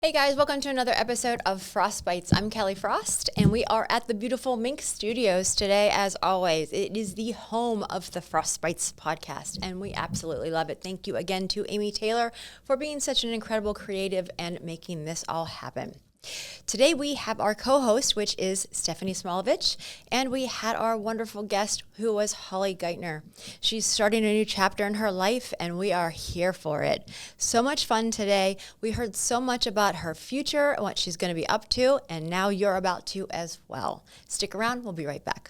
Hey guys, welcome to another episode of Frostbites. I'm Kelly Frost, and we are at the beautiful Mink Studios today, as always. It is the home of the Frostbites podcast, and we absolutely love it. Thank you again to Amy Taylor for being such an incredible creative and making this all happen. Today we have our co-host, which is Stephanie Smolovich, and we had our wonderful guest, who was Hollie Geitner. She's starting a new chapter in her life, and we are here for it. So much fun today. We heard so much about her future, what she's going to be up to, and now you're about to as well. Stick around. We'll be right back.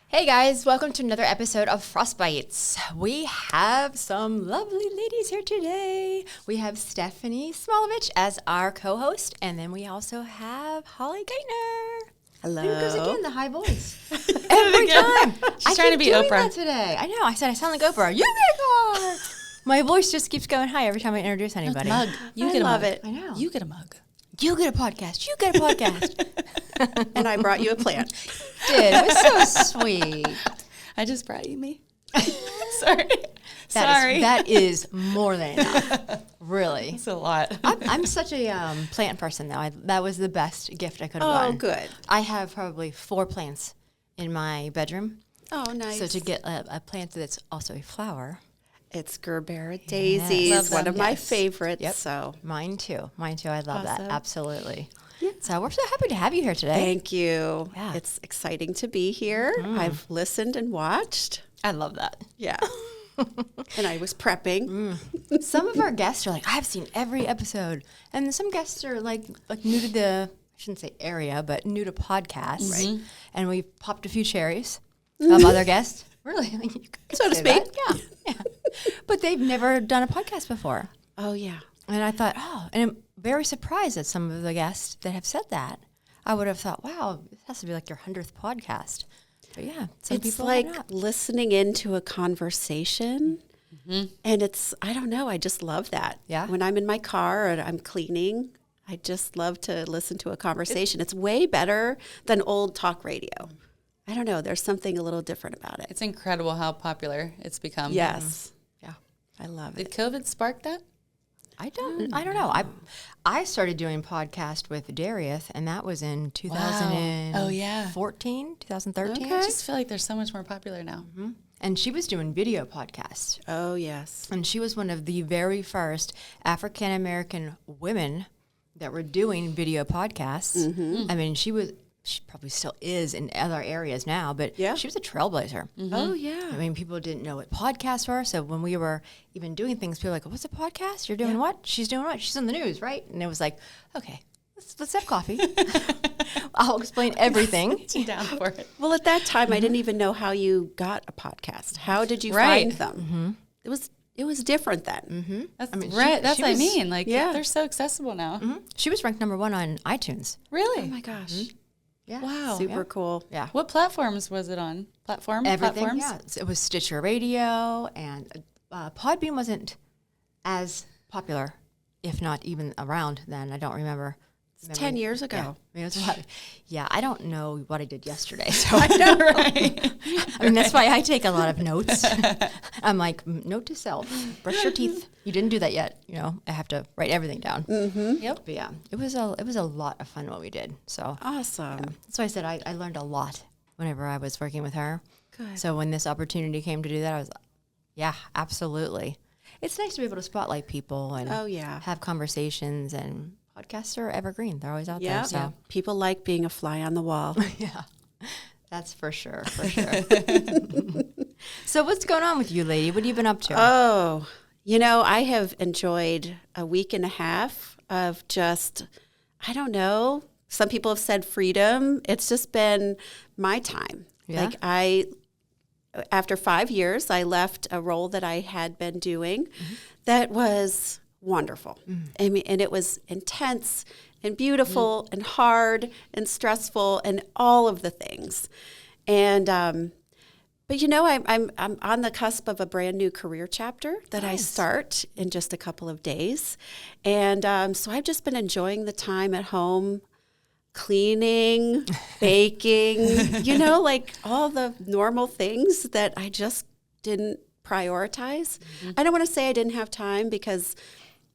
Hey guys, welcome to another episode of Frostbites. We have some lovely ladies here today. We have Stephanie Smolovich as our co-host, and then we also have Hollie Geitner. Hello. Here goes again, the high voice. Every time. She's trying to be Oprah. That today. I know. I said I sound like Oprah. You get hard. My voice just keeps going high every time I introduce anybody. Mug. You get a love mug. it. I know. You get a mug. You get a podcast. You get a podcast. And I brought you a plant. Did. It was so sweet. I just brought you me. Sorry. That is more than enough. Really. It's a lot. I'm such a plant person, though. That was the best gift I could have gotten. Oh, good. I have probably 4 plants in my bedroom. Oh, nice. So to get a plant that's also a flower. It's Gerbera daisies, Love one them. of my Yes. favorites. Yep. So Mine too. I love that. Awesome. Absolutely. Yeah. So we're so happy to have you here today. thank you. Yeah. It's exciting to be here. I've listened and watched. I love that. Yeah. And I was prepping. Some of our guests are like, I've seen every episode. And some guests are like new to the, I shouldn't say area, but new to podcasts. Right. And we've popped a few cherries of other guests. Really? You could So to say speak. that. Yeah. But they've never done a podcast before. Oh, yeah. And I thought, and I'm very surprised at some of the guests that have said that. I would have thought, wow, this has to be like your 100th podcast. But yeah, some It's people like have not. listening into a conversation. And it's, I don't know, I just love that. Yeah. When I'm in my car and I'm cleaning, I just love to listen to a conversation. It's way better than old talk radio. I don't know, there's something a little different about it. It's incredible how popular it's become. Yes. Yeah. I love Did it. COVID spark that? I don't know. I started doing podcast with Darius, and that was in 2014, Oh, yeah. 2013. I just feel like they're so much more popular now. And she was doing video podcasts. Oh, yes. And she was one of the very first African-American women that were doing video podcasts. I mean, she probably still is in other areas now, but Yeah. she was a trailblazer. Oh, yeah. I mean, people didn't know what podcasts were. So when we were even doing things, people were like, what's a podcast? You're doing what? She's doing what? She's on the news, right? And it was like, okay, let's have coffee. I'll explain everything. I'm down for it. Well, at that time, I didn't even know how you got a podcast. How did you Right. find them? It was different then. That's I mean, right. That's she what I was- mean. Like, Yeah. they're so accessible now. She was ranked #1 on iTunes. Really? Oh, my gosh. Yeah. Wow. Super cool. Yeah. What platforms was it on? Everything, Platforms? yeah. So it was Stitcher Radio, and Podbean wasn't as popular, if not even around then. I don't remember. 10 years Yeah. ago. I mean, it was a lot. Yeah, I don't know what I did yesterday. So I know, right? I mean, that's why I take a lot of notes. I'm like, note to self, brush your teeth. You didn't do that yet. You know, I have to write everything down. Yep. But yeah, it was a lot of fun what we did. So Awesome. that's why I said I learned a lot whenever I was working with her. Good. So when this opportunity came to do that, I was, yeah, absolutely. It's nice to be able to spotlight people and Oh, yeah. have conversations, and podcasts are evergreen. They're always out Yeah. there. So People like being a fly on the wall. yeah, that's for sure, for sure. So what's going on with you, lady? What have you been up to? Oh, you know, I have enjoyed a week and a half of just I don't know. Some people have said freedom. It's just been my time. Yeah. Like after 5 years, I left a role that I had been doing that was wonderful. I mean, and it was intense and beautiful and hard and stressful and all of the things. And but I'm on the cusp of a brand new career chapter that I start in just a couple of days, and so I've just been enjoying the time at home, cleaning, baking, like all the normal things that I just didn't prioritize. I don't want to say I didn't have time because,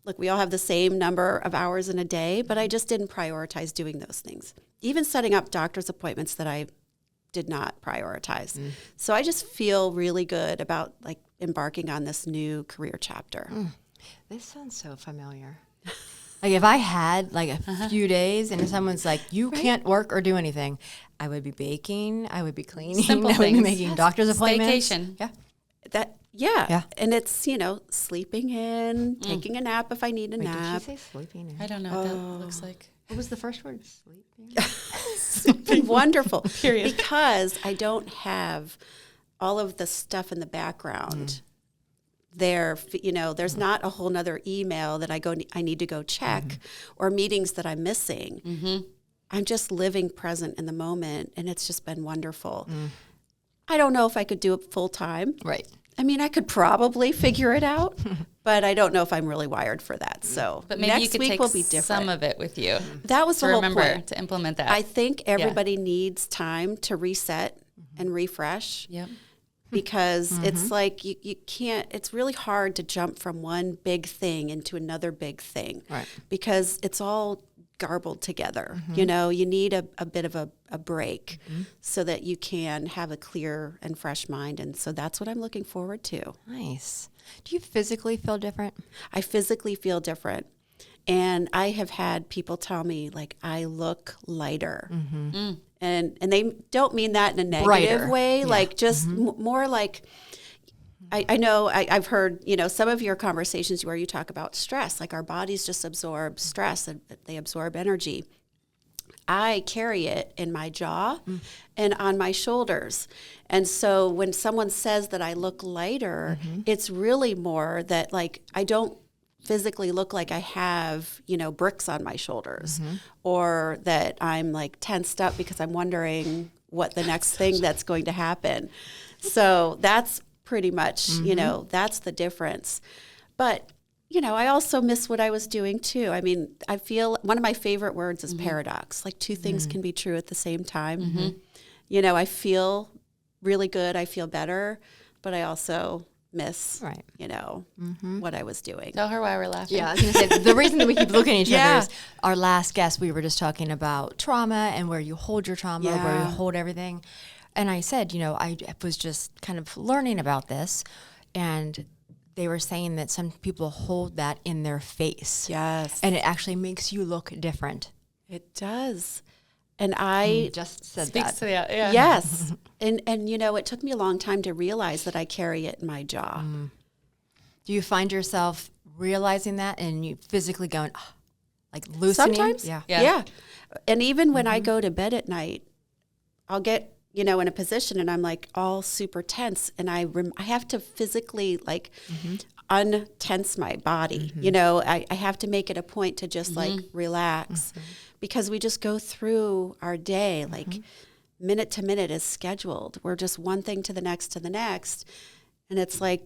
look, we all have the same number of hours in a day, but I just didn't prioritize doing those things. Even setting up doctor's appointments that I did not prioritize. So I just feel really good about like embarking on this new career chapter. This sounds so familiar. Like if I had like a few days and someone's like, you can't work or do anything, I would be baking, I would be cleaning, Simple I would be things. making doctor's appointments. Staycation. Yeah. Yeah. And it's, sleeping in, taking a nap if I need a Wait, nap. did she say sleeping? I don't know what that looks like. What was the first word? Sleeping? Wonderful. Period. Because I don't have all of the stuff in the background. There's not a whole nother email that I need to go check or meetings that I'm missing. I'm just living present in the moment, and it's just been wonderful. I don't know if I could do it full time. Right. I mean, I could probably figure it out, but I don't know if I'm really wired for that. So But maybe you next could week take will be different. some of it with you. That was To the whole remember point. to implement that. I think everybody needs time to reset and refresh. Yep. Because it's like you can't, it's really hard to jump from one big thing into another big thing. Right. Because it's all garbled together. You need a bit of a break so that you can have a clear and fresh mind. And so that's what I'm looking forward to. Nice. Do you physically feel different? I physically feel different. And I have had people tell me, like, I look lighter. And they don't mean that in a negative Brighter. way, Yeah. like just more like, I know I've heard, some of your conversations where you talk about stress, like our bodies just absorb stress and they absorb energy. I carry it in my jaw and on my shoulders. And so when someone says that I look lighter, it's really more that like I don't physically look like I have, bricks on my shoulders or that I'm like tensed up because I'm wondering what the next thing that's going to happen. So that's pretty much, that's the difference. But, I also miss what I was doing too. I mean, I feel one of my favorite words is paradox. Like two things can be true at the same time. I feel really good. I feel better, but I also miss, what I was doing. Tell her why we're laughing. Yeah, I was going to say, the reason that we keep looking at each Yeah. other is our last guest, we were just talking about trauma and where you hold your trauma, where you Yeah. hold everything. And I said, I was just kind of learning about this, and they were saying that some people hold that in their face. Yes. And it actually makes you look different. It does. And I Just said Speaks that. to that. Yeah. yes. And it took me a long time to realize that I carry it in my jaw. Do you find yourself realizing that and you physically going, like loosening? Sometimes. Yeah. Yeah. And even when I go to bed at night, I'll get, in a position and I'm like all super tense and I have to physically like untense my body. I have to make it a point to just like relax because we just go through our day like minute to minute is scheduled. We're just one thing to the next. And it's like,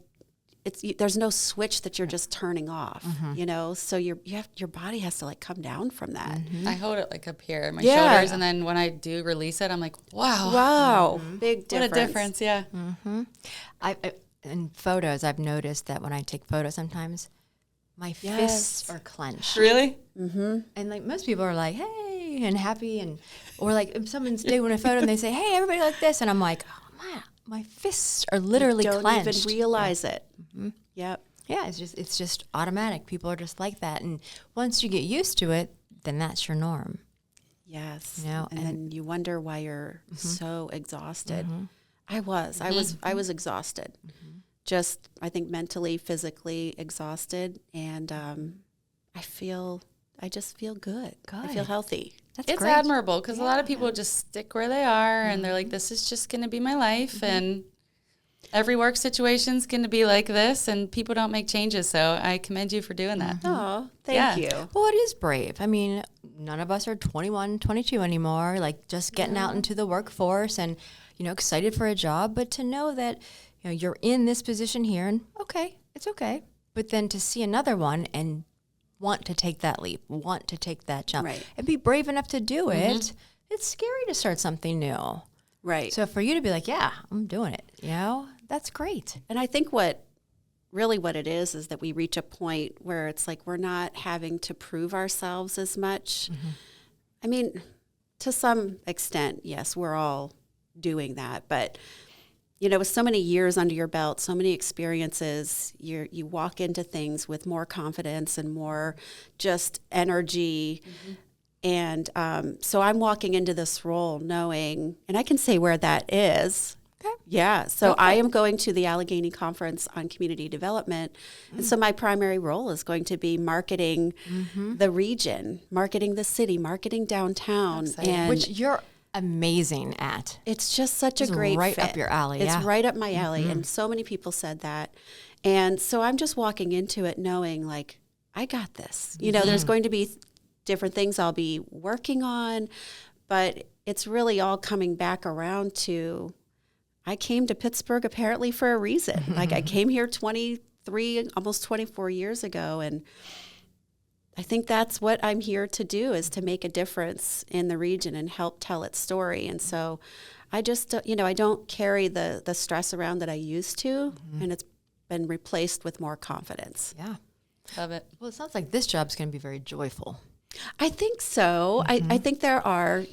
there's no switch that you're just turning off, so your body has to like come down from that. I hold it like up here, my Yeah. shoulders, and then when I do release it, I'm like, wow. Wow. Big difference. What a difference, yeah. I in photos, I've noticed that when I take photos sometimes, my fists are clenched. Really? And like most people are like, hey, and happy, or like if someone's doing a photo and they say, hey, everybody like this. And I'm like, oh, man, my fists are literally Don't clenched. even realize it. Yep. Yeah, it's just automatic. People are just like that. And once you get used to it, then that's your norm. Yes. And then you wonder why you're so exhausted. I was exhausted. Just, I think mentally, physically exhausted. And I feel I just feel good. I Good. feel healthy. That's It's great. admirable because a lot of people just stick where they are and they're like, this is just going to be my life. And every work situation's going to be like this and people don't make changes. So I commend you for doing that. Oh, thank you. Well, it is brave. I mean, none of us are 21, 22 anymore, like just getting out into the workforce and, excited for a job, but to know that, you're in this position here and okay, it's okay. But then to see another one and want to take that leap, want to take that jump, Right. and be brave enough to do it, it's scary to start something new. Right. So for you to be like, yeah, I'm doing it, that's great. And I think what it is that we reach a point where it's like we're not having to prove ourselves as much. I mean, to some extent, yes, we're all doing that. But, with so many years under your belt, so many experiences, you walk into things with more confidence and more just energy. And so I'm walking into this role knowing, and I can say where that is. Okay. Yeah. So I am going to the Allegheny Conference on Community Development. And so my primary role is going to be marketing the region, marketing the city, marketing downtown. Exciting. And Which you're amazing at. it's just such It's a great right fit. up your alley, It's yeah. right up my alley. And so many people said that. And so I'm just walking into it knowing like, I got this. There's going to be different things I'll be working on, but it's really all coming back around to, I came to Pittsburgh apparently for a reason. Like I came here 23, almost 24 years ago. And I think that's what I'm here to do, is to make a difference in the region and help tell its story. And so I just, I don't carry the stress around that I used to, and it's been replaced with more confidence. Yeah. Love it. Well, it sounds like this job's going to be very joyful. I think so. I think there are,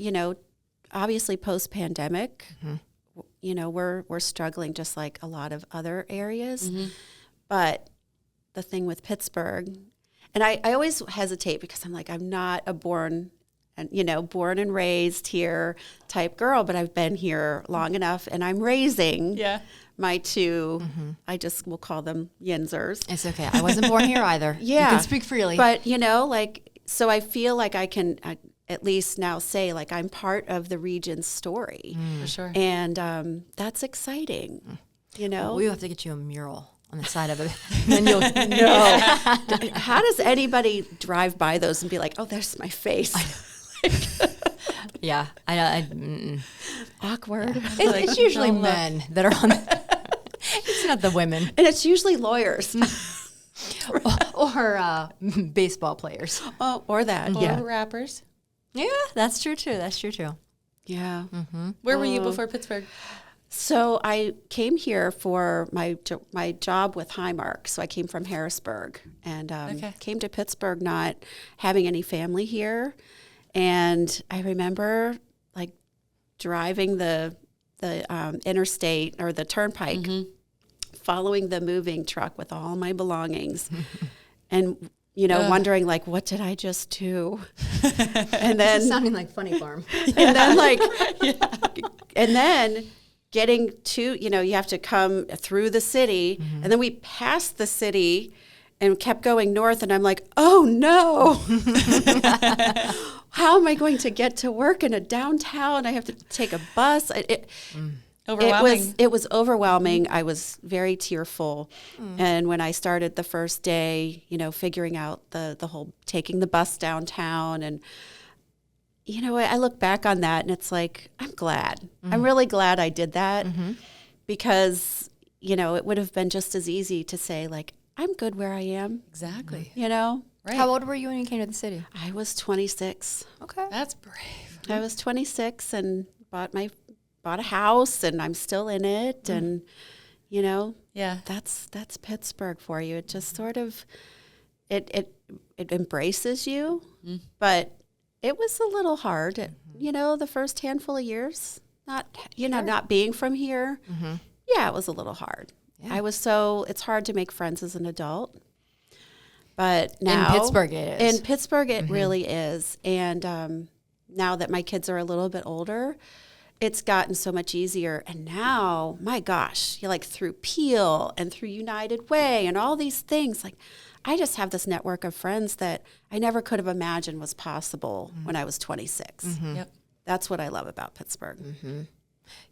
obviously post-pandemic, we're struggling just like a lot of other areas. But the thing with Pittsburgh, and I always hesitate because I'm like, I'm not a born and raised here type girl, but I've been here long enough and I'm raising my two, I just will call them Yinzers. It's okay. I wasn't born here either. Yeah. You can speak freely. But, so I feel like I can at least now say, like, I'm part of the region's story. For sure. And that's exciting, we have to get you a mural on the side of it. And then you'll No. How does anybody drive by those and be like, oh, there's my face? Yeah. Awkward. It's usually men that are on it's not the women. And it's usually lawyers. Or baseball players. Oh, or that. Or Yeah. rappers. Yeah, that's true too. Yeah. Where were you before Pittsburgh? So I came here for my job with Highmark. So I came from Harrisburg and came to Pittsburgh not having any family here. And I remember like driving the interstate or the turnpike, following the moving truck with all my belongings and, wondering like, what did I just do? And then It's sounding like Funny Farm. and then like, and then getting to, you have to come through the city, and then we passed the city and kept going north, and I'm like, oh no, how am I going to get to work in a downtown? I have to take a bus. Overwhelming. It was overwhelming. I was very tearful. And when I started the first day, figuring out the whole taking the bus downtown, and I look back on that and it's like, I'm glad. I'm really glad I did that because, it would have been just as easy to say like, I'm good where I am, Exactly. Right. How old were you when you came to the city? I was 26. Okay. That's brave. I was 26 and bought a house, and I'm still in it. And, Yeah. that's Pittsburgh for you. It just sort of, it embraces you, but it was a little hard, the first handful of years, not being from here. Yeah, it was a little hard. Yeah. It's hard to make friends as an adult. But now in Pittsburgh it is. In Pittsburgh it really is. And now that my kids are a little bit older, it's gotten so much easier. And now, my gosh, through Peel and through United Way and all these things, like I just have this network of friends that I never could have imagined was possible when I was 26. Yep. That's what I love about Pittsburgh.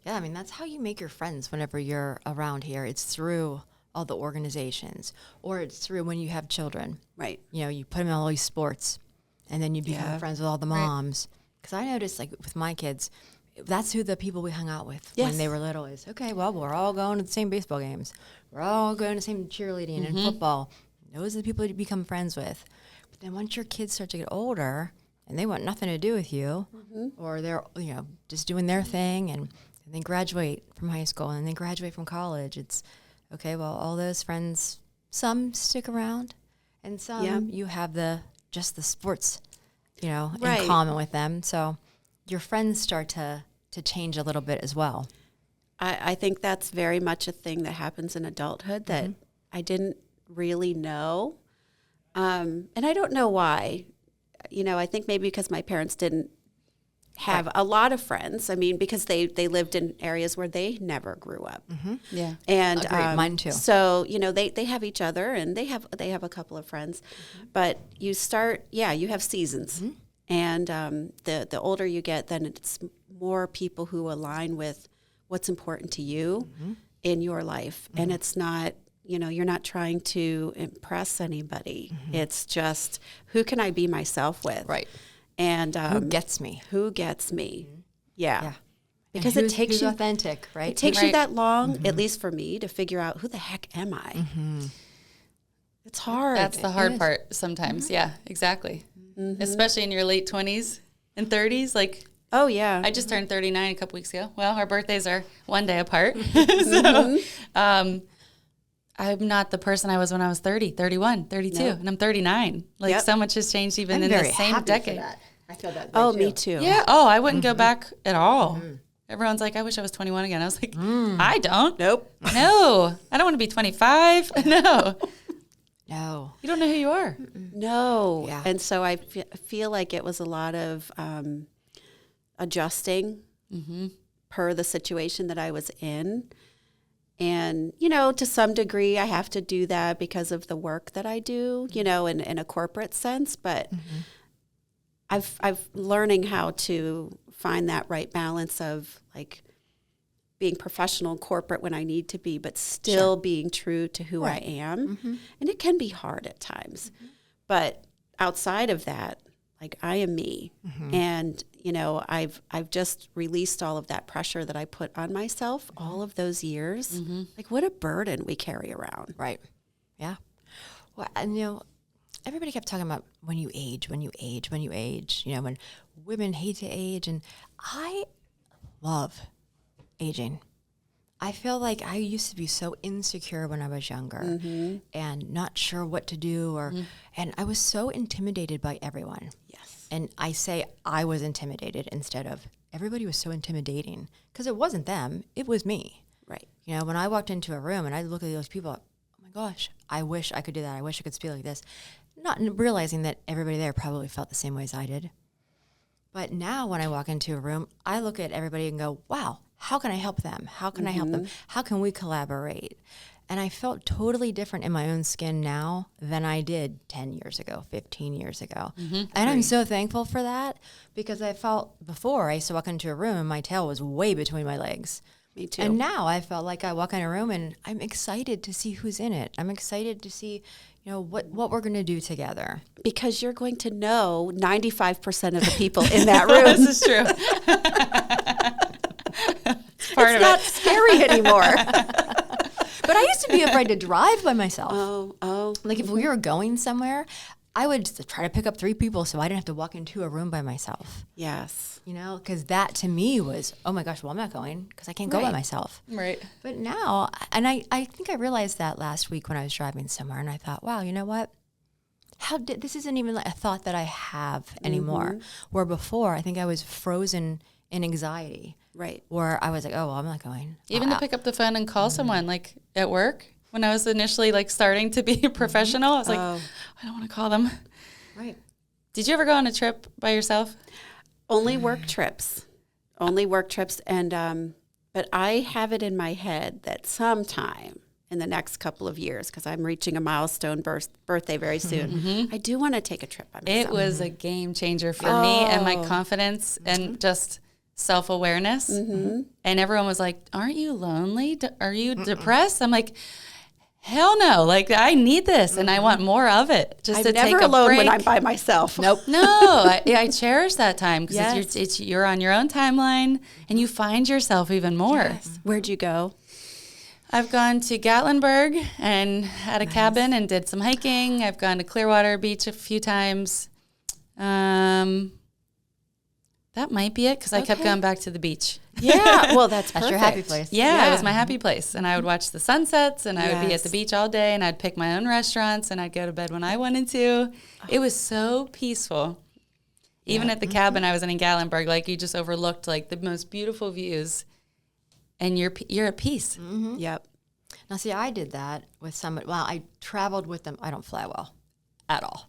Yeah, I mean, that's how you make your friends whenever you're around here. It's through all the organizations, or it's through when you have children. Right. You know, you put them in all these sports, and then you become friends with all the moms. Because I noticed, like, with my kids, that's who the people we hung out with when they were little is, okay, well, we're all going to the same baseball games. We're all going to the same cheerleading and football. Those are the people you become friends with. But then once your kids start to get older and they want nothing to do with you, or they're, you know, just doing their thing and they graduate from high school and they graduate from college, it's, okay, well, all those friends, some stick around and some you have just the sports, you know, in common with them. So your friends start to change a little bit as well. I think that's very much a thing that happens in adulthood that I didn't really know. And I don't know why. You know, I think maybe because my parents didn't have a lot of friends. I mean, because they lived in areas where they never grew up. Yeah. And mine too. So, you know, they have each other and they have a couple of friends. But you start, you have seasons. And the older you get, then it's more people who align with what's important to you in your life. And it's not, you know, you're not trying to impress anybody. It's just, who can I be myself with? Right. And Who gets me? Who gets me? Yeah. Because And it takes who's you authentic, right? It takes you that long, at least for me, to figure out who the heck am I. It's hard. That's the hard part sometimes. Yeah, exactly. Especially in your late 20s and 30s. Like, oh yeah, I just turned 39 a couple weeks ago. Well, our birthdays are one day apart. So I'm not the person I was when I was 30, 31, 32, and I'm 39. Like, so much has changed even in the same decade. I feel that. Oh, me too. Yeah. Oh, I wouldn't go back at all. Everyone's like, I wish I was 21 again. I was like, I don't. Nope. No, I don't want to be 25. No. No. You don't know who you are. No. Yeah. And so I feel like it was a lot of adjusting per the situation that I was in. And, you know, to some degree, I have to do that because of the work that I do, you know, in a corporate sense. But I've learning how to find that right balance of, like, being professional and corporate when I need to be, but still being true to who I am. And it can be hard at times. But outside of that, like, I am me. And, you know, I've just released all of that pressure that I put on myself all of those years. Like, what a burden we carry around. Right. Yeah. Well, and, you know, everybody kept talking about when you age, you know, when women hate to age. And I love aging. I feel like I used to be so insecure when I was younger and not sure what to do, and I was so intimidated by everyone. Yes. And I say I was intimidated instead of everybody was so intimidating, because it wasn't them, it was me. Right. You know, when I walked into a room and I look at those people, oh my gosh, I wish I could do that. I wish I could speak like this. Not realizing that everybody there probably felt the same way as I did. But now when I walk into a room, I look at everybody and go, wow, how can I help them? How can I help them? How can we collaborate? And I felt totally different in my own skin now than I did 10 years ago, 15 years ago. And I'm so thankful for that, because I felt before I used to walk into a room and my tail was way between my legs. Me too. And now I felt like I walk in a room and I'm excited to see who's in it. I'm excited to see, you know, what we're going to do together. Because you're going to know 95% of the people in that room. This is true. It's not scary anymore. But I used to be afraid to drive by myself. Oh. Like, if we were going somewhere, I would just try to pick up 3 people so I didn't have to walk into a room by myself. Yes. You know, because that to me was, oh my gosh, well, I'm not going because I can't go by myself. Right. But now, and I think I realized that last week when I was driving somewhere, and I thought, wow, you know what? This isn't even like a thought that I have anymore. Where before, I think I was frozen in anxiety. Right. Where I was like, oh, well, I'm not going. Even to pick up the phone and call someone, like, at work. When I was initially, like, starting to be a professional, I was like, I don't want to call them. Right. Did you ever go on a trip by yourself? Only work trips. And, but I have it in my head that sometime, in the next couple of years because I'm reaching a milestone birthday very soon. I do want to take a trip by myself. It was a game changer for me and my confidence and just self-awareness. And everyone was like, aren't you lonely? Are you depressed? I'm like, hell no. Like, I need this and I want more of it. Just I'm to never take a alone break. when I'm by myself. Nope. No, I cherish that time because Yes. you're on your own timeline and you find yourself even more. Where'd you go? I've gone to Gatlinburg and had a cabin and did some hiking. I've gone to Clearwater Beach a few times. That might be it because I kept going back to the beach. Yeah, well, that's That's perfect. your happy place. Yeah, it was my happy place. And I would watch the sunsets and I would be at the Yes. beach all day and I'd pick my own restaurants and I'd go to bed when I wanted to. It was so peaceful. Even at the cabin I was in Gatlinburg, like you just overlooked like the most beautiful views and you're at peace. Yep. Now, see, I did that with somebody. Well, I traveled with them. I don't fly well at all.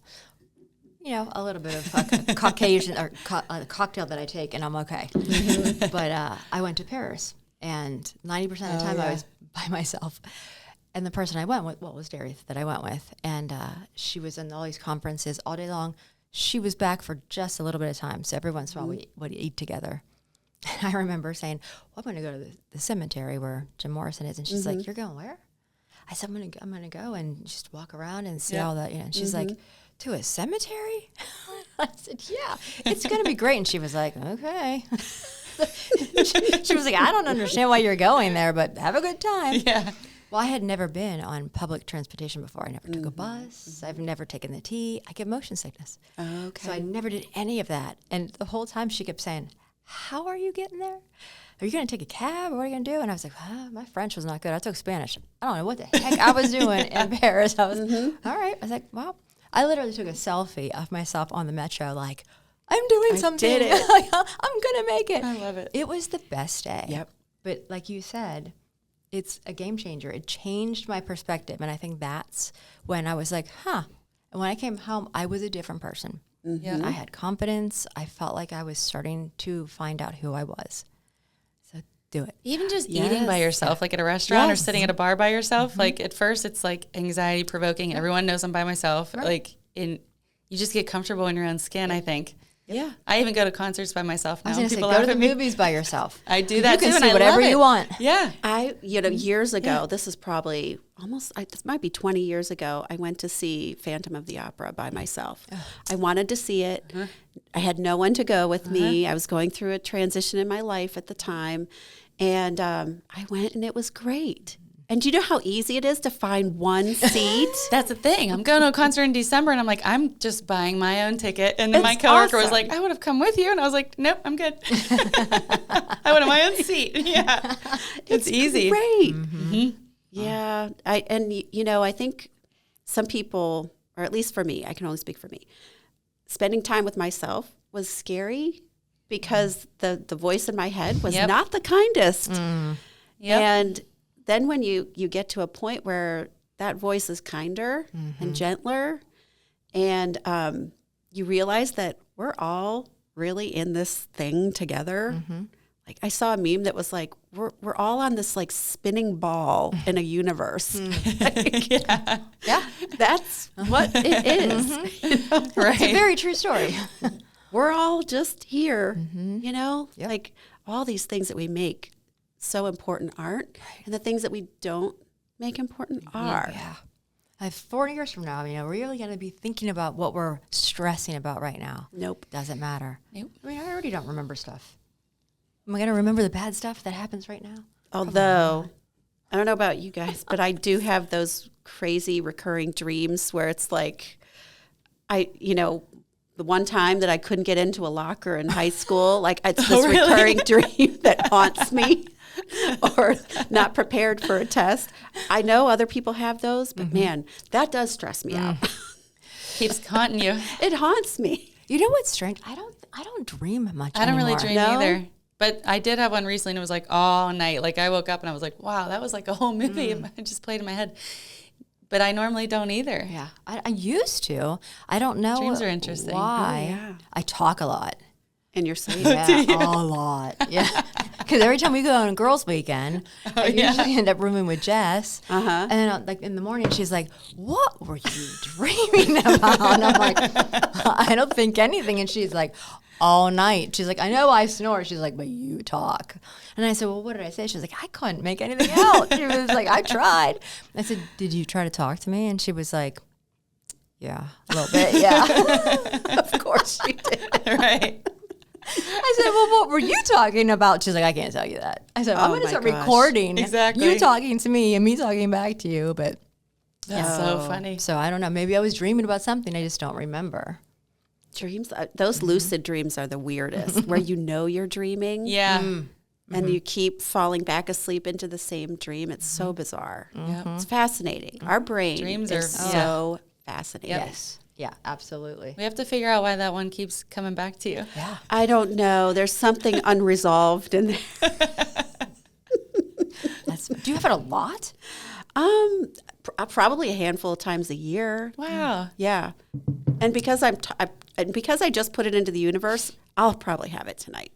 You know, a little bit of a Caucasian or a cocktail that I take, and I'm okay. But I went to Paris, and 90% of the time I was by myself. And the person I went with, well, it was Darius that I went with, and she was in all these conferences all day long. She was back for just a little bit of time, so every once in a while we would eat together. And I remember saying, well, I'm going to go to the cemetery where Jim Morrison is. And she's like, you're going where? I said, I'm going to go and just walk around and see all that. You know. And she's like, to a cemetery? I said, yeah, it's going to be great. And she was like, okay. she was like, I don't understand why you're going there, but have a good time. Yeah. Well, I had never been on public transportation before. I never took a bus. I've never taken the T. I get motion sickness. Okay. So I never did any of that. And the whole time she kept saying, how are you getting there? Are you going to take a cab? Or what are you going to do? And I was like, my French was not good. I took Spanish. I don't know what the heck I was doing in Paris. I was, all right. I was like, wow. I literally took a selfie of myself on the metro, like, I'm doing something. did it. Like, I'm going to make it. I love it. It was the best day. Yep. But like you said, it's a game changer. It changed my perspective. And I think that's when I was like, And when I came home, I was a different person. Yeah. I had confidence. I felt like I was starting to find out who I was. So do it. Even just eating by yourself, like at a restaurant or sitting at a bar by yourself, like at first it's like anxiety provoking. Everyone knows I'm by myself. Like you just get comfortable in your own skin, I think. Yeah. I even go to concerts by myself now. I was going to say, People go to laugh the at me. movies by yourself. I do that You can too, and see I whatever love it. you want. Yeah. Years ago, this is probably this might be 20 years ago, I went to see Phantom of the Opera by myself. I wanted to see it. I had no one to go with me. I was going through a transition in my life at the time. And I went and it was great. And do you know how easy it is to find one seat? That's the thing. I'm going to a concert in December, and I'm like, I'm just buying my own ticket. And then my It's coworker was awesome. like, I would have come with you. And I was like, nope, I'm good. I wanted my own seat. Yeah. It's easy. Great. Yeah. I think some people, or at least for me, I can only speak for me, spending time with myself was scary because the voice in my head was Yep. not the kindest. Yep. And then when you get to a point where that voice is kinder and gentler, and you realize that we're all really in this thing together. Like I saw a meme that was like, we're all on this like spinning ball in a universe. Yeah. That's what it is. You know? Right. It's a very true story. We're all just here, like all these things that we make so important aren't, and the things that we don't make important are. Yeah. 40 years from now, we're really going to be thinking about what we're stressing about right now. Nope. Doesn't matter. Nope. I already don't remember stuff. Am I going to remember the bad stuff that happens right now? Although, I don't know about you guys, but I do have those crazy recurring dreams where it's like, the one time that I couldn't get into a locker in high school, like it's this recurring dream that haunts me, or not prepared for a test. I know other people have those, but man, that does stress me out. Keeps haunting you. It haunts me. You know what's strange? I don't dream much I don't really anymore. dream No? either. But I did have one recently and it was like all night. Like I woke up and I was like, wow, that was like a whole movie. It just played in my head. But I normally don't either. Yeah. I used to. I don't know Dreams are interesting. why. Oh, yeah. I talk a lot. in your sleep. Yeah, a lot. Yeah. Because every time we go on a girls' weekend, I usually end up rooming with Jess. And then, like, in the morning, she's like, what were you dreaming about? And I'm like, I don't think anything. And she's like, all night. She's like, I know I snore. She's like, but you talk. And I said, well, what did I say? She's like, I couldn't make anything out. She was like, I tried. I said, did you try to talk to me? And she was like, yeah, a little bit, yeah. Of course she did. Right. I said, well, what were you talking about? She's like, I can't tell you that. I said, I'm going to start recording you talking to me and me talking back to you. But That's so funny. so I don't know. Maybe I was dreaming about something. I just don't remember. Dreams, those lucid dreams are the weirdest, where you know you're dreaming. Yeah. And you keep falling back asleep into the same dream. It's so bizarre. It's fascinating. Our brain Dreams is are- so fascinating. Yes. Yeah, absolutely. We have to figure out why that one keeps coming back to you. Yeah. I don't know. There's something unresolved in there. Do you have it a lot? Probably a handful of times a year. Wow. Yeah. And because because I just put it into the universe, I'll probably have it tonight.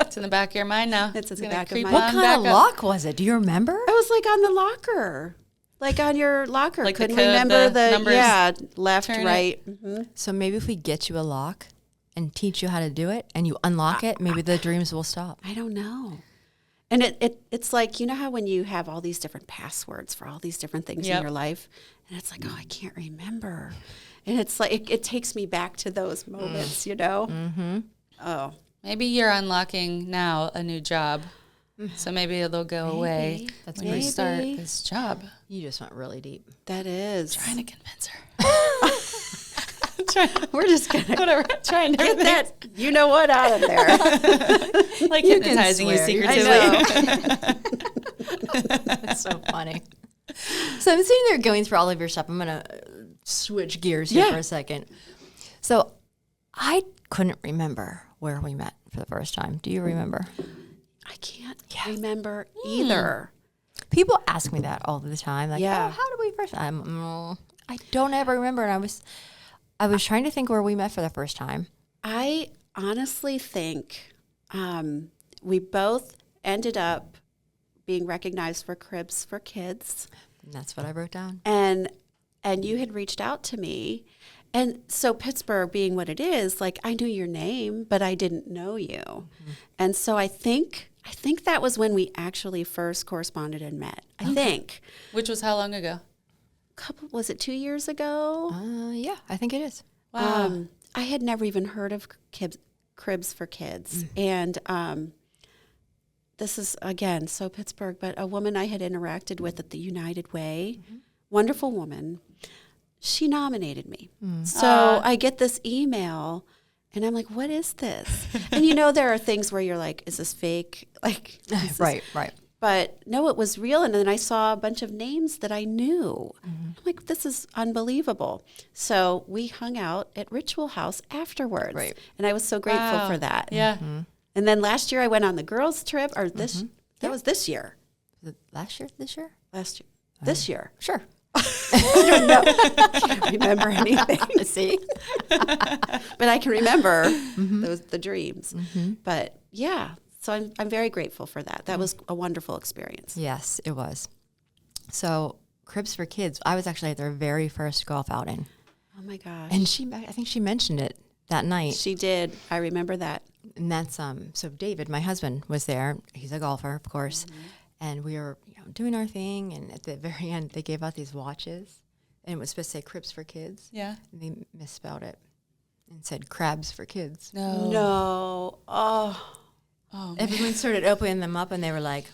It's in the back of your mind now. It's in the gonna back of creep my What on kind back of up. lock was it? Do you remember? I was like on the locker. Like on your locker. Like the Couldn't code, remember the numbers, left, turn it. right. So maybe if we get you a lock and teach you how to do it and you unlock it, maybe the dreams will stop. I don't know. And it's like, you know how when you have all these different passwords for all these different things in your life, and it's like, oh, I can't remember. And it's like, it takes me back to those moments, you know? Mm-hmm. Oh. Maybe you're unlocking now a new job. So maybe it'll go away That's when you start this job. You just went really deep. That is. Trying to convince her. We're just going to Whatever. Trying to get that, you know what, out of there. like hypnotizing you swear. secretively. I That's so funny. So I'm sitting there going through all of your stuff. I'm going to switch gears here for a second. So I couldn't remember where we met for the first time. Do you remember? I can't remember either. People ask me that all the time. Like, Yeah. oh, how did we first? I don't ever remember. And I was trying to think where we met for the first time. I honestly think we both ended up being recognized for Cribs for Kids. And that's what I wrote down. And you had reached out to me. And so Pittsburgh being what it is, like I knew your name, but I didn't know you. Mm-hmm. And so I think that was when we actually first corresponded and met. I think. Which was how long ago? Was it 2 years ago? Yeah, I think it is. Wow. I had never even heard of Cribs for Kids. And this is, again, so Pittsburgh, but a woman I had interacted with at the United Way, wonderful woman, she nominated me. So I get this email, and I'm like, what is this? And you know, there are things where you're like, is this fake? Like, is this- Right. But no, it was real. And then I saw a bunch of names that I knew. I'm like, this is unbelievable. So we hung out at Ritual House afterwards. Right. And I was so grateful for that. Yeah. And then last year I went on the girls' trip, or that was this year. Was it last year? This year? Last year. This year. Sure. I don't know. I can't remember anything. See? But I can remember the dreams. But yeah. So I'm very grateful for that. That was a wonderful experience. Yes, it was. So Cribs for Kids, I was actually at their very first golf outing. Oh my gosh. And I think she mentioned it that night. She did. I remember that. And that's, so David, my husband, was there. He's a golfer, of course. And we were doing our thing. And at the very end, they gave out these watches. And it was supposed to say Cribs for Kids. Yeah. And they misspelled it and said Crabs for Kids. No. Oh. Everyone started opening them up, and they were like,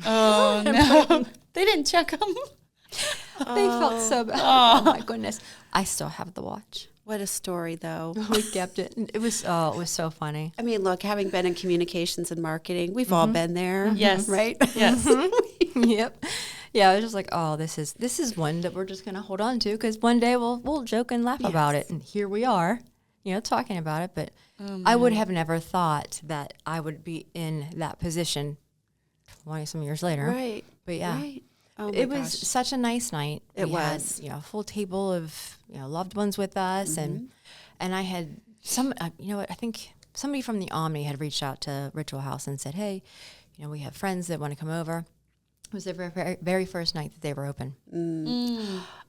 Oh, no. They didn't check them. they felt so bad. Oh, my goodness. I still have the watch. What a story, though. We kept it. It was so funny. I mean, look, having been in communications and marketing, we've all been there. Yes. Right? Yes. Yep. Yeah, I was just like, oh, this is one that we're just gonna hold on to because one day we'll joke and laugh about it, and here we are, talking about it. But I would have never thought that I would be in that position 20-some years later. Right. But yeah. Right. Oh, my It was gosh. such a nice night. It We was. had, a full table of loved ones with us, and I had you know what, I think somebody from the Omni had reached out to Ritual House and said, hey, you know, we have friends that want to come over. It was their very, very first night that they were open.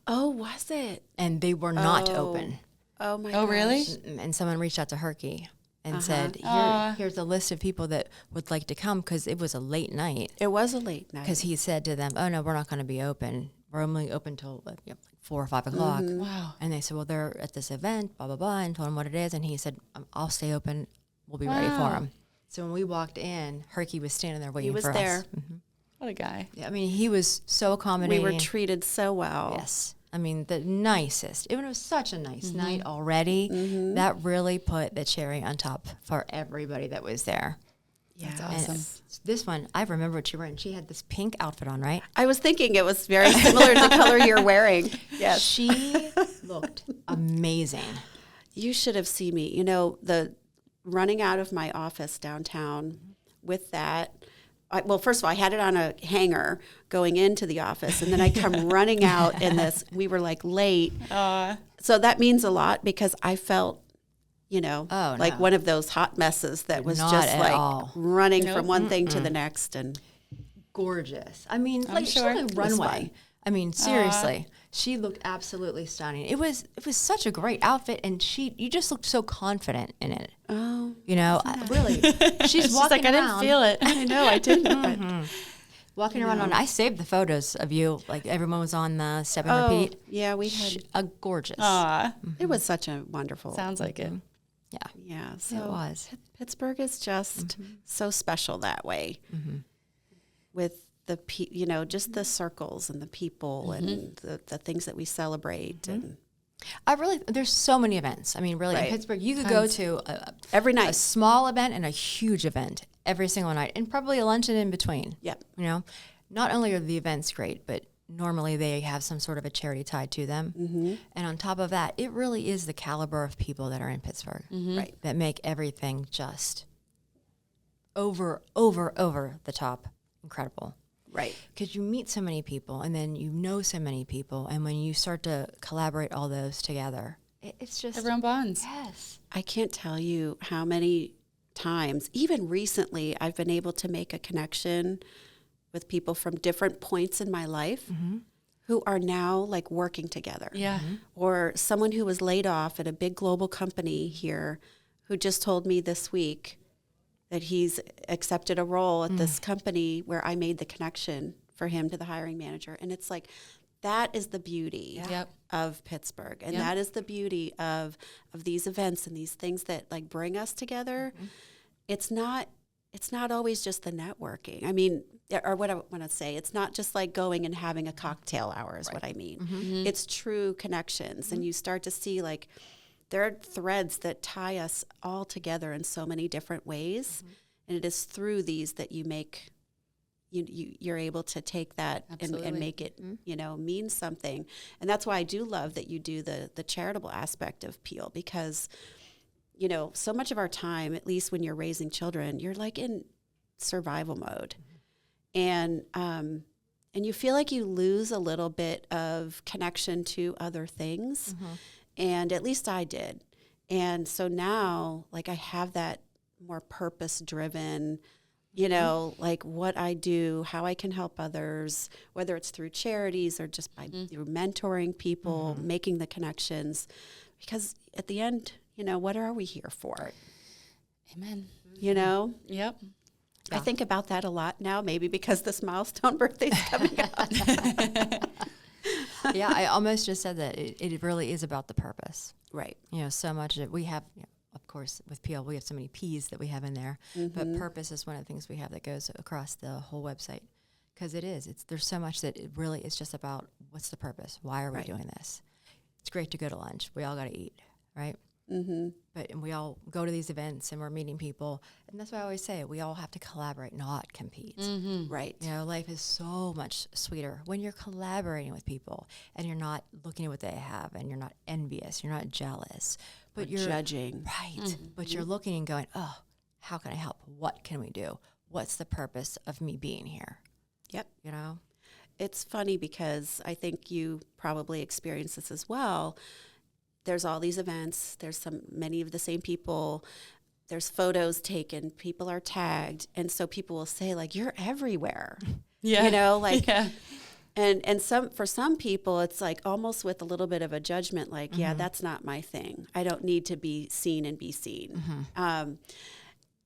Oh, was it? And they were not open. Oh, my Oh, gosh. really? And someone reached out to Herky and said, here's a list of people that would like to come, because it was a late night. It was a late night. Because he said to them, oh, no, we're not going to be open. We're only open till 4 or 5 o'clock. Wow. And they said, well, they're at this event, blah, blah, blah, and told him what it is. And he said, I'll stay open. We'll be ready for him. So when we walked in, Herky was standing there waiting for us. He was there. What a guy. Yeah, I mean, he was so accommodating. We were treated so well. Yes. I mean, the nicest. It was such a nice night already. That really put the cherry on top for everybody that was there. Yeah. That's awesome. And this one, I remember what you were in. She had this pink outfit on, right? I was thinking it was very similar to the color you're wearing. Yes. She looked amazing. You should have seen me. You know, the running out of my office downtown with that. Well, first of all, I had it on a hanger going into the office, and then I come running out in this. We were like late. So that means a lot, because I felt, you know, like one of those hot messes that was Not just at like all. running from one thing to the next. And Gorgeous. I mean, like she sure. looked like runway. I mean, seriously, she looked absolutely stunning. It was such a great outfit, and you just looked so confident in it. oh, You know, really. She's walking like, I didn't around. feel it. I know I didn't. Walking around on. I saved the photos of you. Like everyone was on the step and Oh, repeat. yeah, we had. Gorgeous. Aw. It was such a wonderful. Sounds like it. Yeah, Yeah, so it was. Pittsburgh is just so special that way, with the you know, just the circles and the people and the things that we celebrate and There's so many events. I mean, really, in Right. Pittsburgh, you could go to every a night. small event and a huge event every single night, and probably a luncheon in between. Yep. You know, not only are the events great, but normally they have some sort of a charity tied to them. And on top of that, it really is the caliber of people that are in Pittsburgh, Right. that make everything just over the top incredible. Right. Because you meet so many people, and then you know so many people, and when you start to collaborate all those together, it's just Everyone bonds. yes. I can't tell you how many times, even recently, I've been able to make a connection with people from different points in my life who are now like working together. Yeah. Or someone who was laid off at a big global company here who just told me this week that he's accepted a role at this company where I made the connection for him to the hiring manager. And it's like, that is the beauty Yep. of Pittsburgh. And Yep. that is the beauty of these events and these things that like bring us together. It's not always just the networking. I mean, or what I want to say, it's not just like going and having a cocktail hour is what I mean. It's true connections. And you start to see like, there are threads that tie us all together in so many different ways. And it is through these that you make, you're able to take that and make it, you know, mean something. And that's why I do love that you do the charitable aspect of Peel, because, you know, so much of our time, at least when you're raising children, you're like in survival mode. And you feel like you lose a little bit of connection to other things. And at least I did. And so now, like, I have that more purpose-driven, you know, like what I do, how I can help others, whether it's through charities or just by through mentoring people, making the connections. Because at the end, you know, what are we here for? Amen. You know? Yep. I think about that a lot now, maybe because this milestone birthday is coming up. Yeah, I almost just said that it really is about the purpose. Right. You know, so much that we have, you know, of course, with PL, we have so many P's that we have in there, but purpose is one of the things we have that goes across the whole website, because there's so much that it really is just about what's the purpose? Why are we doing this? It's great to go to lunch. We all got to eat, right? And we all go to these events and we're meeting people, and that's why I always say we all have to collaborate, not compete. Right. You know, life is so much sweeter when you're collaborating with people and you're not looking at what they have and you're not envious, you're not jealous, but you're judging. right? But you're looking and going, oh, how can I help? What can we do? What's the purpose of me being here? Yep. You know, It's funny because I think you probably experience this as well. there's all these events. There's many of the same people. There's photos taken. People are tagged. And so people will say, like, you're everywhere. Yeah. You know, like, yeah. and for some people, it's like almost with a little bit of a judgment, like, yeah, that's not my thing. I don't need to be seen and be seen.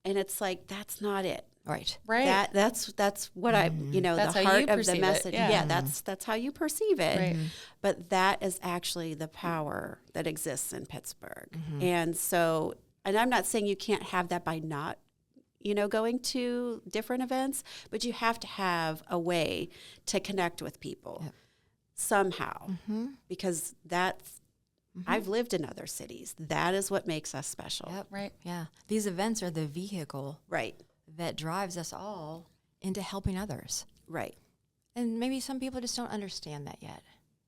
And it's like, that's not it. Right. Right. That's what I, That's the how you heart of the perceive it, message. yeah. Yeah, that's how you perceive it. Right. But that is actually the power that exists in Pittsburgh. And so, and I'm not saying you can't have that by not, going to different events, but you have to have a way to connect with people somehow, because I've lived in other cities. That is what makes us special. Yep. Right. Yeah. These events are the vehicle Right. that drives us all into helping others. Right. And maybe some people just don't understand that yet,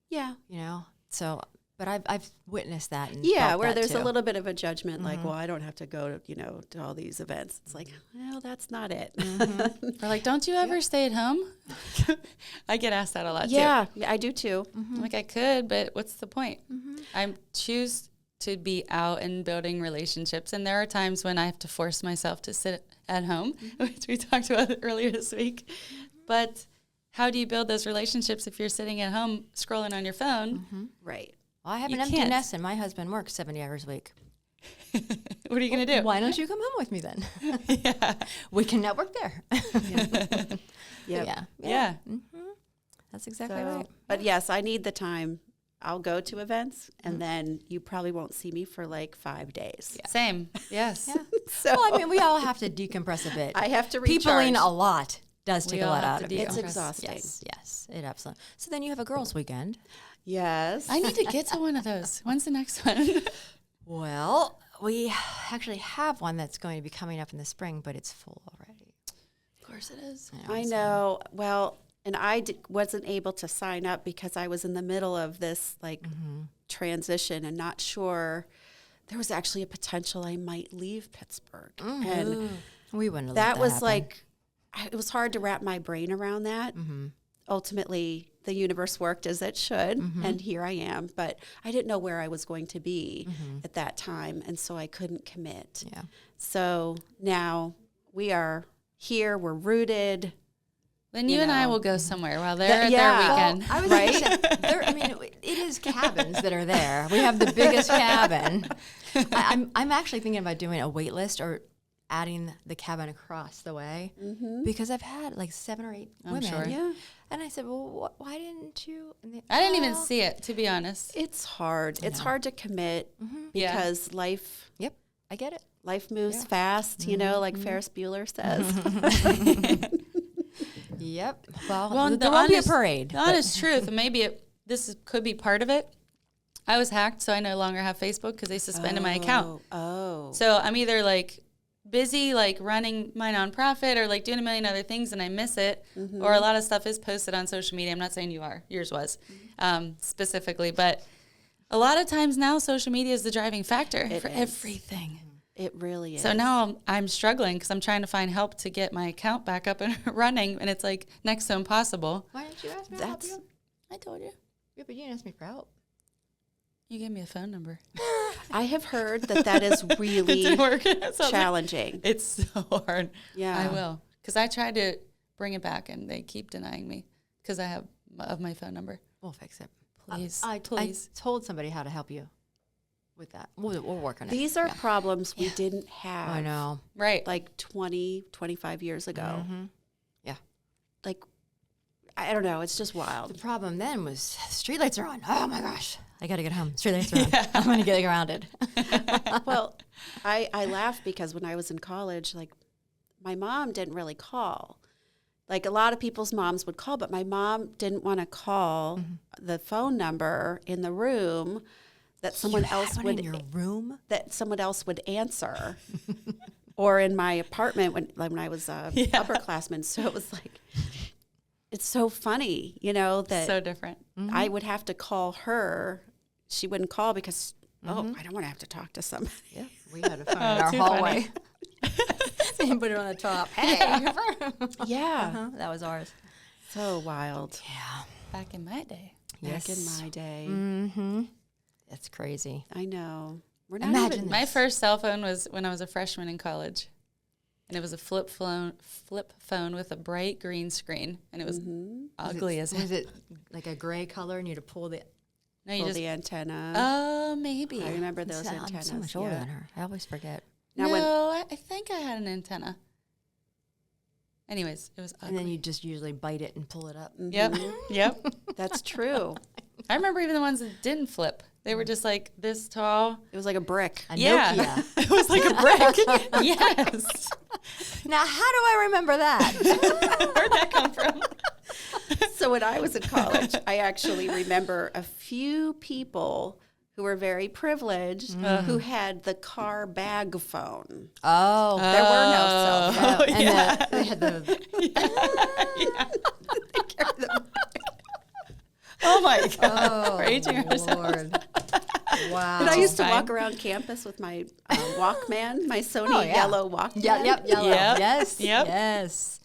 Yeah. So, but I've witnessed that. And Yeah, felt where that there's too. a little bit of a judgment, like, well, I don't have to go to, to all these events. It's like, well, that's not it. Or like, don't you ever stay at home? I get asked that a lot too. Yeah, I do too. I'm like, I could, but what's the point? I choose to be out and building relationships. And there are times when I have to force myself to sit at home, which we talked about earlier this week. But how do you build those relationships if you're sitting at home scrolling on your phone? Right. Well, I have You an empty can't. nest, and my husband works 70 hours a week. What are you going to do? Why don't you come home with me then? Yeah. We can network there. Yep. Yeah. That's exactly So, right. but yes, I need the time. I'll go to events, and then you probably won't see me for like 5 days. Same. Yes. Yeah. So Well, I mean, we all have to decompress a bit. I have to recharge. Peopling a lot does take We a all lot have out to of you. It's decompress. exhausting. Yes, it absolutely. So then you have a girls' weekend. Yes. I need to get to one of those. When's the next one? Well, we actually have one that's going to be coming up in the spring, but it's full already. Of course it is. I know. Well, and I wasn't able to sign up because I was in the middle of this transition and not sure. There was actually a potential I might leave Pittsburgh. And We wouldn't have let that was happen. like, it was hard to wrap my brain around that. Ultimately, the universe worked as it should, and here I am. But I didn't know where I was going to be at that time, and so I couldn't commit. Yeah. So now we are here, we're rooted. Then you and I will go somewhere while they're at yeah. their weekend. I was right. It is cabins that are there. We have the biggest cabin. I'm actually thinking about doing a wait list or adding the cabin across the way because I've had like 7 or 8 women. sure. Yeah. And I said, well, why didn't you? And they, I didn't even "Well." see it, to be honest. It's hard. It's hard to commit Yeah. because life Yep, I get it. moves fast, like Ferris Bueller says. Yep. Well, Well, there won't be a parade. The honest truth, and maybe this could be part of it. I was hacked, so I no longer have Facebook because they suspended my account. Oh. So I'm either like busy like running my nonprofit or like doing a million other things and I miss it, or a lot of stuff is posted on social media. I'm not saying yours was specifically, but a lot of times now social media is the driving factor for is. everything. It really is. So now I'm struggling because I'm trying to find help to get my account back up and running, and it's like next to impossible. Why didn't you ask me to help That's you? I told you. Yeah, but you didn't ask me for help. You gave me a phone number. I have heard that is It really didn't work. So I was like, challenging. it's so hard. Yeah. I will. Because I tried to bring it back, and they keep denying me because I have my phone number. We'll fix it. Please, I please. told somebody how to help you with that. We'll work on it. These are problems we didn't have. I know. Right. Like 20, 25 years ago. Yeah. Like, I don't know. It's just The wild. problem then was streetlights are on. Oh my gosh. I got to get home. Streetlights are on. I'm going to get grounded. Well, I laugh because when I was in college, like, my mom didn't really call. Like, a lot of people's moms would call, but my mom didn't want to call the phone number in the room that someone else would in your room. that someone else would answer, or in my apartment when I was upperclassman. So it was like, it's so funny, that So different. I would have to call her. She wouldn't call because I don't want to have to talk to somebody. Yeah, we had a phone in our too hallway. And put it on the top. Hey, Yeah, that was ours. so wild. Yeah. Back in my day. Back in my day. That's crazy. I know. We're not Imagine even, My first cell phone was when I was a freshman in college. And it was a flip phone with a bright green screen. And it was ugly as Was it like a gray color and you had to pull the... No, you pull just, the antenna. oh, maybe. I remember those I'm antennas. so much older than her. I always forget. Now No, I think I had an antenna. Anyways, it was ugly. And then you just usually bite it and pull it up. Yep, yep. That's true. I remember even the ones that didn't flip. They were just like this tall. It was like a brick. A Yeah. Nokia. It was like a brick. Yes. Now, how do I remember that? Where'd that come from? So when I was in college, I actually remember a few people who were very privileged who had the car bag phone. Oh. There were no cell phones. And yeah. they had the... Oh my God. Oh, Raging ourselves. Lord. Wow. And I used to Fine. walk around campus with my Walkman, my Sony Oh, yeah. yellow Walkman. Yep. Yep. Yes. Yep. Yes.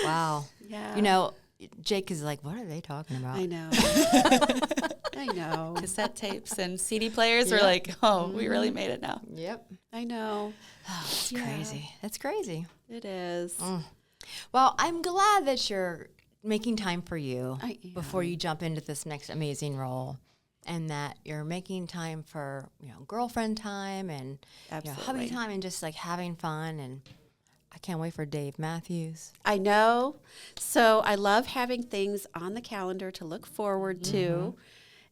Wow. Yeah. You know, Jake is like, what are they talking about? I know. I know. Cassette tapes and CD players were Yep. like, oh, we really made it now. Yep. I know. Oh, that's crazy. That's crazy. It is. Well, I'm glad that you're making time for you I am. before you jump into this next amazing role, and that you're making time for, girlfriend time and hubby Absolutely. time and just like having fun. And I can't wait for Dave Matthews. I know. So I love having things on the calendar to look forward to.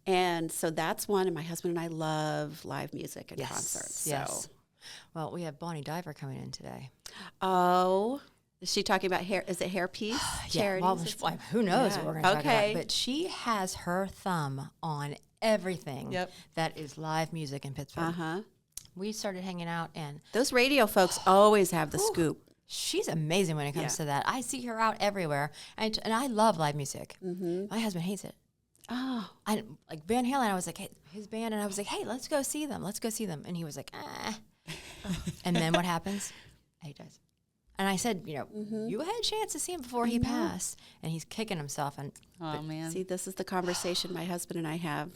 And so that's one. And my husband and I love live music and concerts. Yes. So. Well, we have Bonnie Diver coming in today. Oh, is she talking about hair? Is it hairpiece? Yeah, well, who knows what we're going to talk Okay. about. But she has her thumb on everything Yep. that is live music in Pittsburgh. Uh-huh. We started hanging out, and Those radio folks always have the scoop. she's amazing when it comes Yeah. to that. I see her out everywhere, and I love live music. My husband hates it. Oh, I like Van Halen. I was like, hey, his band, and I was like, hey, let's go see them. Let's go see them. And he was like, ah. And then what happens? He does. And I said, you had a chance to see him before he passed, and he's kicking himself. And Oh, man. see, this is the conversation my husband and I have.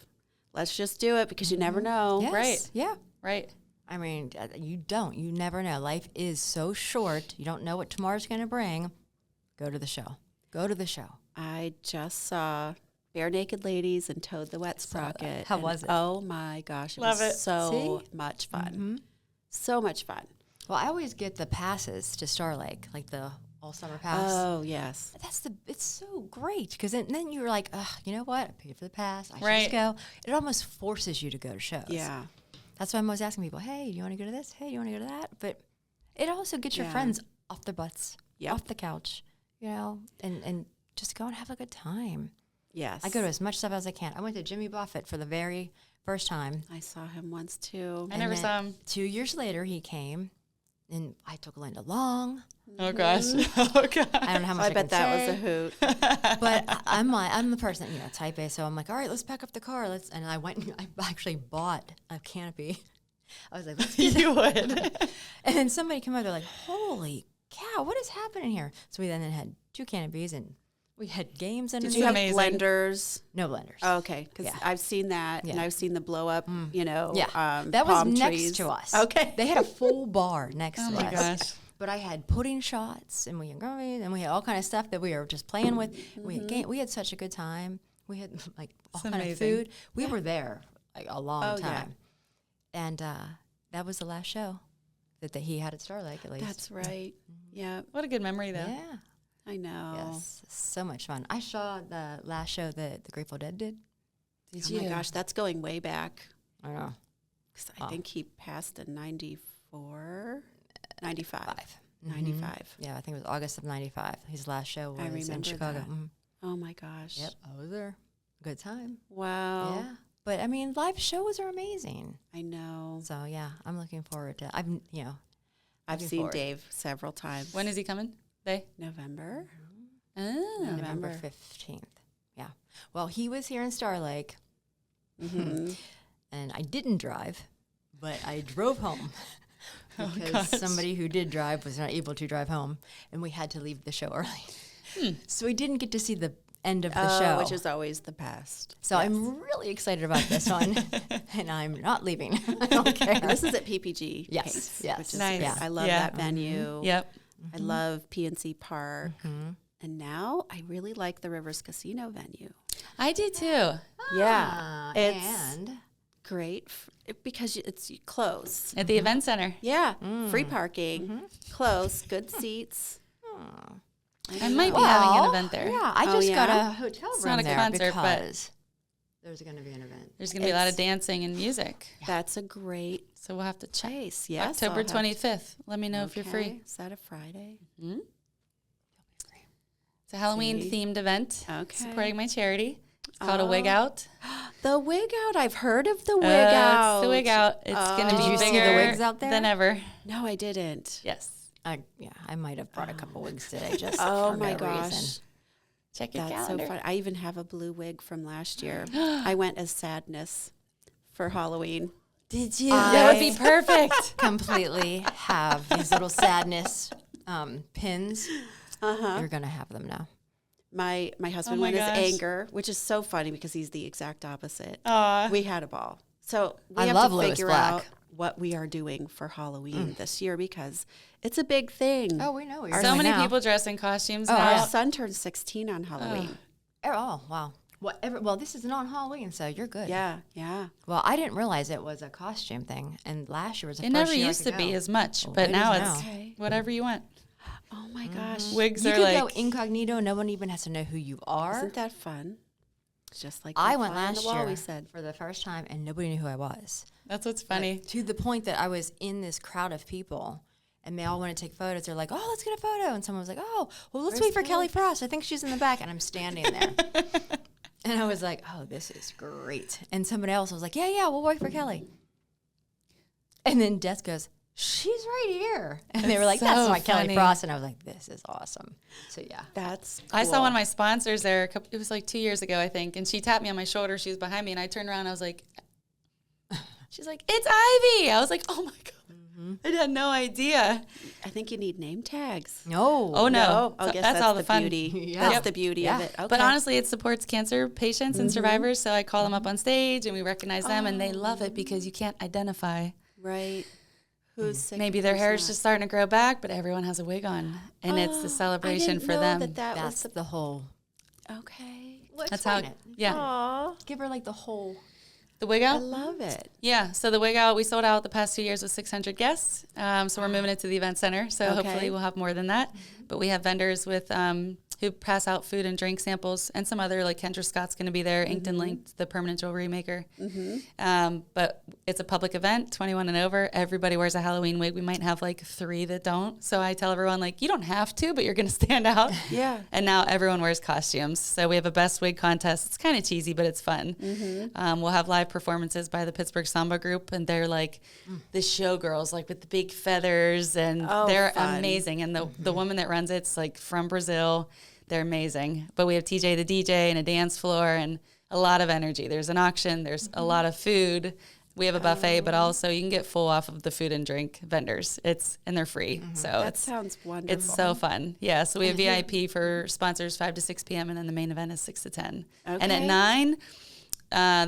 Let's just do it because you never know. yes, Right. yeah. Right. I mean, you never know. Life is so short. You don't know what tomorrow's going to bring. Go to the show. Go to the show. I just saw Bare Naked Ladies and Toad the Wet Sprocket. How and was it? Oh my gosh, it Love was it. so much fun. So much fun. Well, I always get the passes to Star Lake, like the all summer pass. Oh yes. It's so great because then you're like, you know what? I paid for the pass. I should Right. just go. It almost forces you to go to shows. Yeah. That's why I'm always asking people, hey, do you want to go to this? Hey, you want to go to that? But it also gets your Yeah. friends off their butts, Yep. off the couch, and just go and have a good time. Yes. I go to as much stuff as I can. I went to Jimmy Buffett for the very first time. I saw him once too. I never then saw him. 2 years later, he came, and I took Linda Long. Oh, gosh. Oh, God. I don't know how much I I bet can that was say. a hoot. But I'm the person, type A. So I'm like, all right, let's pack up the car. And I went and I actually bought a canopy. I was like, let's get You would. And then somebody came over, they're like, holy cow, what is happening here? So we then had 2 canopies and we had games and Did you have amazing. blenders? no blenders. Oh, okay, because Yeah. I've seen that, and Yeah. I've seen the blow up. Yeah, that was palm next trees. to us. Okay. They had a full bar next Oh, to my us. gosh. But I had pudding shots, and we had gummies, and we had all kind of stuff that we were just playing with. We had we had such a good time. We had like all It's kind of amazing. food. We were there like a long Oh, yeah. time, and that was the last show that he had at Star Lake, at least. That's right. Yeah, What a good memory, though. Yeah. I know. Yes, so much fun. I saw the last show that the Grateful Dead did. Oh my gosh, that's going way back. I don't know. 'Cause I think he passed in 94, 95. 95. 95. Yeah, I think it was August of 95. His last show I was in remember Chicago. that. Mhm. Oh my gosh. Yep, I was there. Good time. Wow. Yeah. But I mean, live shows are amazing. I know. So yeah, I'm looking forward to. I've looking seen forward. Dave several times. When is he coming? They? November? Oh. November November. 15th. Yeah. Well, he was here in Star Lake, Mm-hmm. and I didn't drive, but I drove home Oh, because gosh. somebody who did drive was not able to drive home, and we had to leave the show early. So we didn't get to see the end of the show. Which is always the best. So I'm really excited about this one, and I'm not leaving. I don't care. This is at PPG. Yes, Pace, yes. Which is Nice. great. I love that venue. Yep. I love PNC Park. And now I really like the Rivers Casino venue. I do too. Yeah. It's And great because it's close. At the event center. Yeah. Free parking, close, good seats. I might be having an event there. Yeah, I Oh, just got yeah? a hotel room It's not a there concert, but- because there's going to be an event. There's going to be a lot of dancing and music. That's a great So we'll have to check. place. Yes. October I'll have to- 25th. Let me know if you're free. Okay. Is that a Friday? It's a Halloween See? themed event. Okay. Supporting my charity. It's called a Wig Out. The Wig Out. I've heard of the Wig Out. It's the Wig Out. It's going to Did be you see the bigger wigs out there? than ever. No, I didn't. Yes. I might have brought a couple wigs today just Oh for my no gosh. reason. Check your That's calendar. so fun. I even have a blue wig from last year. I went as Sadness for Halloween. Did you? I- That would be perfect. Completely have these little sadness pins. Uh-huh. You're going to have them now. My husband my went as gosh. Anger, which is so funny because he's the exact opposite. Aw. We had a ball. So we I have love to Lewis figure Black. out what we are doing for Halloween this year because it's a big thing. Oh, we know what you're So doing many now. people dress in costumes Oh, now. Our yeah. son turned 16 on Halloween. Oh, wow. Well, this is not Halloween, so you're good. Yeah, yeah. Well, I didn't realize it was a costume thing, and last year was the It first never year I used could to be go. as much, Well, but it now is it's now. Okay. whatever you want. Oh my gosh. Wigs You are could like go incognito. No one even has to know who you are. Isn't that fun? Just like I that went fly on the last wall year we said. for the first time, and nobody knew who I was. that's what's funny. To the point that I was in this crowd of people, and they all want to take photos. They're like, "Oh, let's get a photo," and someone was like, "Oh, well, let's wait for Kelly Frost. I think she's in the back," and I'm standing there. And I was like, "Oh, this is great." And somebody else was like, "Yeah, we'll wait for Kelly." And then Des goes, "She's right here," and they were like, so "That's not Kelly funny. Frost," and I was like, "This is awesome." So yeah, That's cool. I saw one of my sponsors there. It was like 2 years ago, I think, and she tapped me on my shoulder. She was behind me, and I turned around. And I was like, "She's like, it's Ivy." I was like, "Oh my god, I had no idea." I think you need name tags. no, Oh no, I guess that's all the fun. beauty. Yeah. That's the beauty of Yeah. it. Okay. But honestly, it supports cancer patients and survivors. So I call them up on stage, and we recognize them, and they love it because you can't identify. right. Who's sick? Maybe and their who's hair is not. just starting to grow back, but everyone has a wig on, and it's the I celebration didn't for know them. That that's was the whole. okay. Well, That's how. explain it. Yeah, Aw, Give her like the whole. the wig I out. love it. Yeah, so the Wig Out, we sold out the past 2 years with 600 guests. So we're moving it to the event center. So Okay. hopefully we'll have more than that. But we have vendors with who pass out food and drink samples, and some other, like Kendra Scott's going to be there, Inked and Linked, the permanent jewelry maker. But it's a public event, 21 and over. Everybody wears a Halloween wig. We might have like 3 that don't. So I tell everyone, like, you don't have to, but you're going to stand out. Yeah. And now everyone wears costumes. So we have a best wig contest. It's kind of cheesy, but it's fun. We'll have live performances by the Pittsburgh Samba group, and they're like the showgirls, like with the big feathers, and Oh, they're fun. amazing. And the woman that runs it's like from Brazil. They're amazing. But we have TJ the DJ and a dance floor and a lot of energy. There's an auction. There's a lot of food. We have a buffet, but also you can get full off of the food and drink vendors. And they're free. So That sounds wonderful. it's so fun. Yeah. So we have VIP for sponsors 5 to 6 p.m. and then the main event is 6 to 10. And at Okay. 9,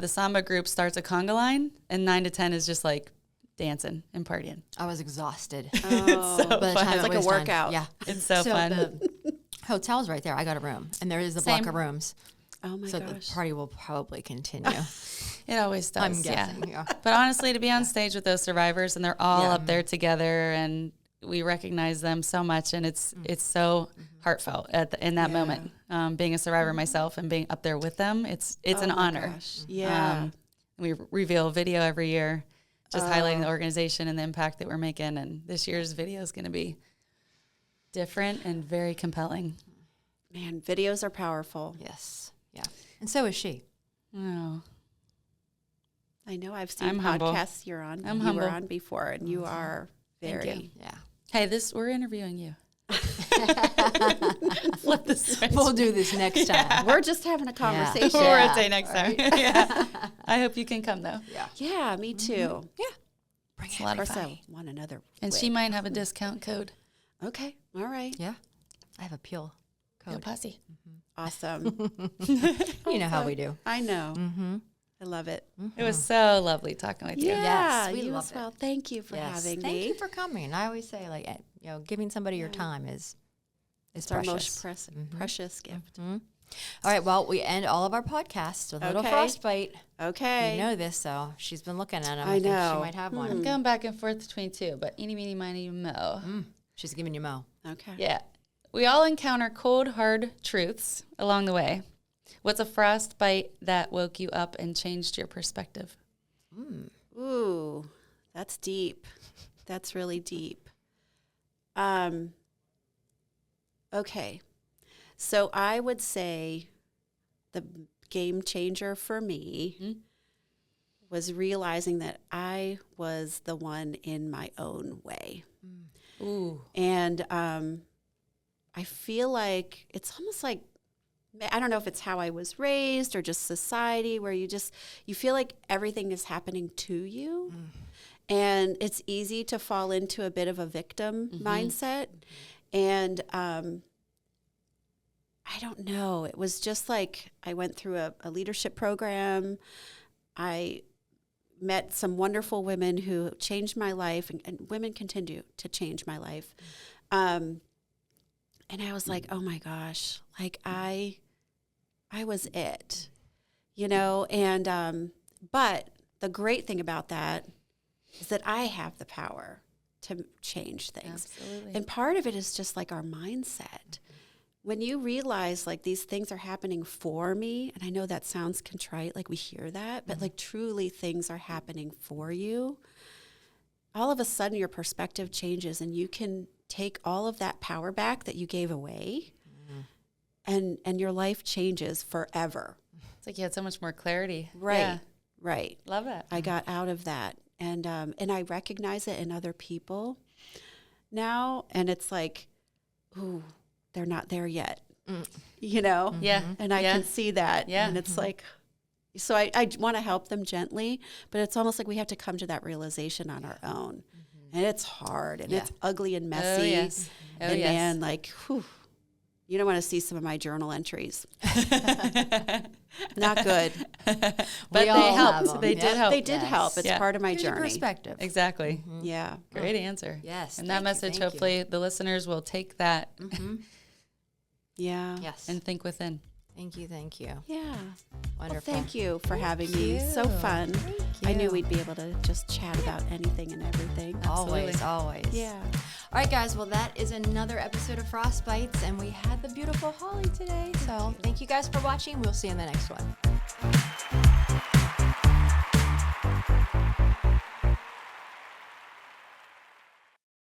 the Samba group starts a conga line, and 9 to 10 is just like dancing and partying. I was exhausted. Oh, so By the fun. time It's it like a was done. workout. Yeah, It's so fun. The hotel's right there. I got a room, and there is a Same. block of rooms. oh my So gosh. the party will probably continue. It always does. I'm guessing. Yeah. Yeah. But honestly, to be on stage with those survivors, and they're all Yeah. up there together, and we recognize them so much, and it's so heartfelt in that moment. Being a survivor myself and being up there with them, it's an Oh my honor. gosh. Yeah. We reveal video every year, just highlighting the organization and the impact that we're making. And this year's video is going to be different and very compelling. Man, videos are powerful. Yes. Yeah. And so is she. Oh, I know I've seen I'm humble. podcasts you're on. I'm you humble. were on before, and you are Thank very. you. Yeah. Hey, we're interviewing you. Flip the switch. We'll do this next time. We're just having a conversation. Or Yeah. a day next time. Yeah. I hope you can come though. Yeah. Yeah, me too. Bring It's a lot Of of course, fun. I want another. And wig. she might have a discount code. Okay. All right. Yeah. I have a Peel Go code. Posse. Awesome. You know how we do. I know. I love it. It was so lovely talking with you. Yeah, Yes, we you love as well. Thank you for having Thank me. you for coming. I always say, like, giving somebody your time is It's precious. our most precious gift. All right. Well, we end all of our podcasts with a little Okay. frostbite. Okay. You know this, so she's been looking at him. I think know. she might have one. I'm going back and forth between two, but eeny, meeny, miny, mo. She's giving you mo. Okay. Yeah. We all encounter cold, hard truths along the way. What's a frostbite that woke you up and changed your perspective? Ooh, that's deep. That's really deep. Okay. So I would say the game changer for me was realizing that I was the one in my own way. Ooh. And I feel like it's almost like, I don't know if it's how I was raised or just society, where you feel like everything is happening to you. And it's easy to fall into a bit of a victim mindset. And I don't know. It was just like I went through a leadership program. I met some wonderful women who changed my life, and women continue to change my life. And I was like, oh my gosh, like I was it, and but the great thing about that is that I have the power to change things. Absolutely. And part of it is just like our mindset. When you realize like these things are happening for me, and I know that sounds contrite, like we hear that, but like truly things are happening for you, all of a sudden your perspective changes and you can take all of that power back that you gave away, and your life changes forever. It's like you had so much more clarity. Right. Yeah. Right. Love it. I got out of that, and I recognize it in other people now, and it's like, ooh, they're not there yet, Yeah. and I Yeah. can see that, Yeah. and it's like, so I want to help them gently, but it's almost like we have to come to that realization on our own, and it's hard, and it's ugly and messy, Oh, yes. Oh, and yes. man, like, whew, you don't want to see some of my journal entries. Not good. But We they all have helped. them. They Yeah. did help. They did Yes. help. It's Yeah. part of my Here's your journey. perspective. Exactly. Yeah. Great answer. Yes, And thank that you, message, thank you. hopefully, the listeners will take that Yeah. Yes. and think within. Thank you. Thank you. Yeah. Well, Wonderful. thank you for having me. So you. fun. Thank I knew you. we'd be able to just chat about anything and everything. Always, always. Yeah. All right, guys. Well, that is another episode of Frostbites, and we had the beautiful Hollie today. So thank you guys for watching. We'll see you in the next one.